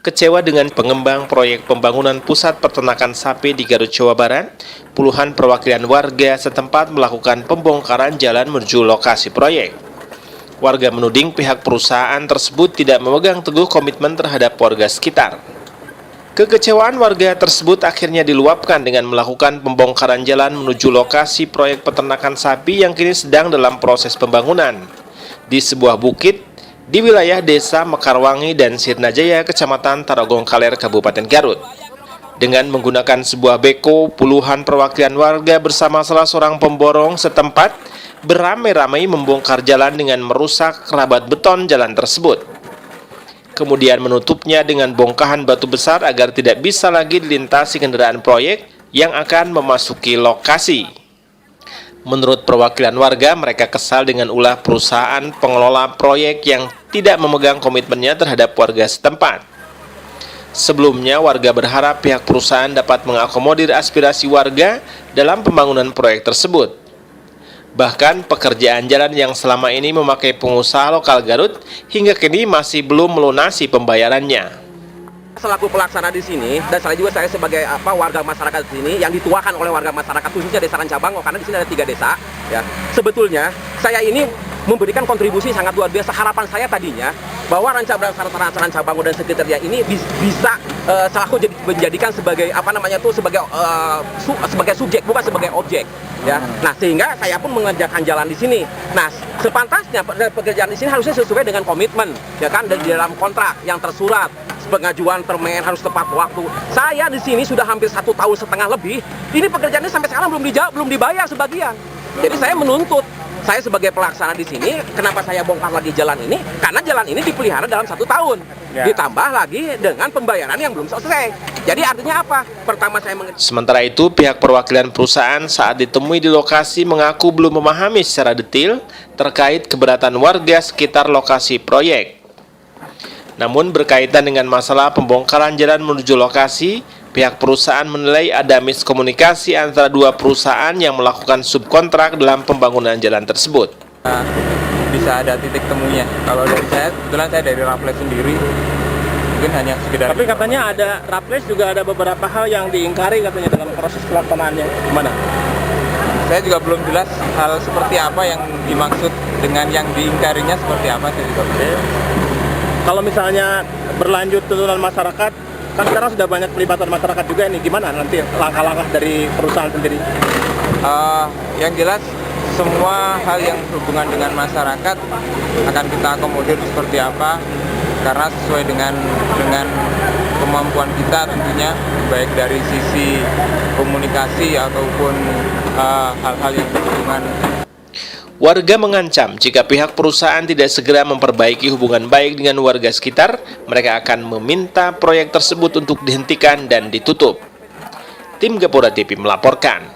Kecewa dengan pengembang proyek pembangunan pusat peternakan sapi di Garut, Jawa Barat, puluhan perwakilan warga setempat melakukan pembongkaran jalan menuju lokasi proyek. Warga menuding pihak perusahaan tersebut tidak memegang teguh komitmen terhadap warga sekitar. Kekecewaan warga tersebut akhirnya diluapkan dengan melakukan pembongkaran jalan menuju lokasi proyek peternakan sapi yang kini sedang dalam proses pembangunan di sebuah bukit di wilayah Desa Mekarwangi dan Sirnajaya, Kecamatan Tarogong Kaler, Kabupaten Garut. Dengan menggunakan sebuah beko, puluhan perwakilan warga bersama salah seorang pemborong setempat beramai-ramai membongkar jalan dengan merusak kerabat beton jalan tersebut. Kemudian menutupnya dengan bongkahan batu besar agar tidak bisa lagi dilintasi kendaraan proyek yang akan memasuki lokasi. Menurut perwakilan warga, mereka kesal dengan ulah perusahaan pengelola proyek yang tidak memegang komitmennya terhadap warga setempat. Sebelumnya, warga berharap pihak perusahaan dapat mengakomodir aspirasi warga dalam pembangunan proyek tersebut. Bahkan, pekerjaan jalan yang selama ini memakai pengusaha lokal Garut hingga kini masih belum melunasi pembayarannya. Selaku pelaksana di sini, dan saya sebagai warga masyarakat di sini yang dituakan oleh warga masyarakat khususnya Desa Rancabango, karena di sini ada 3 desa. Ya, sebetulnya saya ini memberikan kontribusi sangat luar biasa. Harapan saya tadinya bahwa Rancabango dan sekitarnya ini bisa selaku menjadikan sebagai sebagai subjek, bukan sebagai objek. Ya, nah sehingga saya pun mengerjakan jalan di sini. Nah, sepantasnya pekerjaan di sini harusnya sesuai dengan komitmen, ya kan, dan di dalam kontrak yang tersurat. Pengajuan permen harus tepat waktu. Saya di sini sudah hampir 1,5 tahun lebih. Ini pekerjaannya sampai sekarang belum dibayar sebagian. Jadi saya menuntut, saya sebagai pelaksana di sini, kenapa saya bongkar lagi jalan ini? Karena jalan ini dipelihara dalam 1 tahun. Ya. Ditambah lagi dengan pembayaran yang belum selesai. Jadi artinya apa? Pertama saya Sementara itu, pihak perwakilan perusahaan saat ditemui di lokasi mengaku belum memahami secara detail terkait keberatan warga sekitar lokasi proyek. Namun berkaitan dengan masalah pembongkaran jalan menuju lokasi, pihak perusahaan menilai ada miskomunikasi antara dua perusahaan yang melakukan subkontrak dalam pembangunan jalan tersebut. Bisa ada titik temunya. Kalau dari saya, kebetulan saya dari Raples sendiri, mungkin hanya sekedar. Tapi katanya ada Raples juga ada beberapa hal yang diingkari katanya dengan proses pelaksanaannya. Gimana? Saya juga belum jelas hal seperti apa yang dimaksud dengan yang diingkarinya seperti apa. Saya juga belum. Kalau misalnya berlanjut tuntutan masyarakat, kan sekarang sudah banyak pelibatan masyarakat juga ini, gimana nanti langkah-langkah dari perusahaan sendiri? Yang jelas semua hal yang berhubungan dengan masyarakat akan kita akomodir seperti apa, karena sesuai dengan kemampuan kita tentunya, baik dari sisi komunikasi ataupun hal-hal yang berhubungan. Warga mengancam jika pihak perusahaan tidak segera memperbaiki hubungan baik dengan warga sekitar, mereka akan meminta proyek tersebut untuk dihentikan dan ditutup. Tim Gapura TV melaporkan.